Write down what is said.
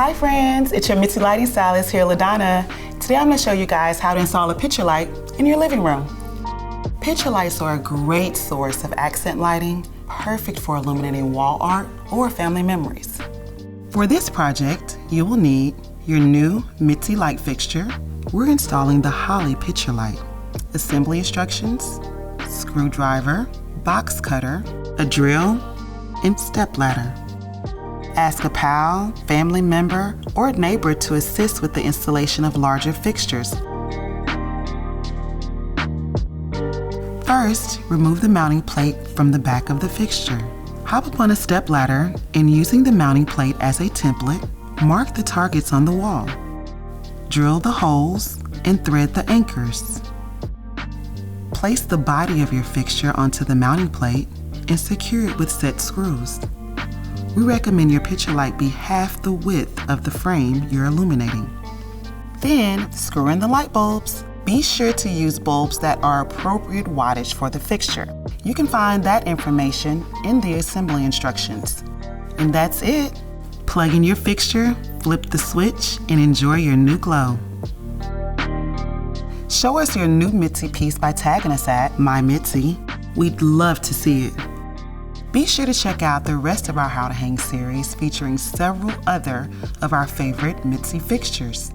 Hi friends, it's your Mitzi Lighting Stylist here, LaDonna. Today I'm going to show you guys how to install a picture light in your living room. Picture lights are a great source of accent lighting, perfect for illuminating wall art or family memories. For this project, you will need your new Mitzi light fixture. We're installing the Holly picture light. Assembly instructions, screwdriver, box cutter, a drill, and step ladder. Ask a pal, family member, or neighbor to assist with the installation of larger fixtures. First, remove the mounting plate from the back of the fixture. Hop up on a step ladder and, using the mounting plate as a template, mark the targets on the wall. Drill the holes and thread the anchors. Place the body of your fixture onto the mounting plate and secure it with set screws. We recommend your picture light be half the width of the frame you're illuminating. Then, screw in the light bulbs. Be sure to use bulbs that are appropriate wattage for the fixture. You can find that information in the assembly instructions. And that's it. Plug in your fixture, flip the switch, and enjoy your new glow. Show us your new Mitzi piece by tagging us at MyMitzi. We'd love to see it. Be sure to check out the rest of our How to Hang series featuring several other of our favorite Mitzi fixtures.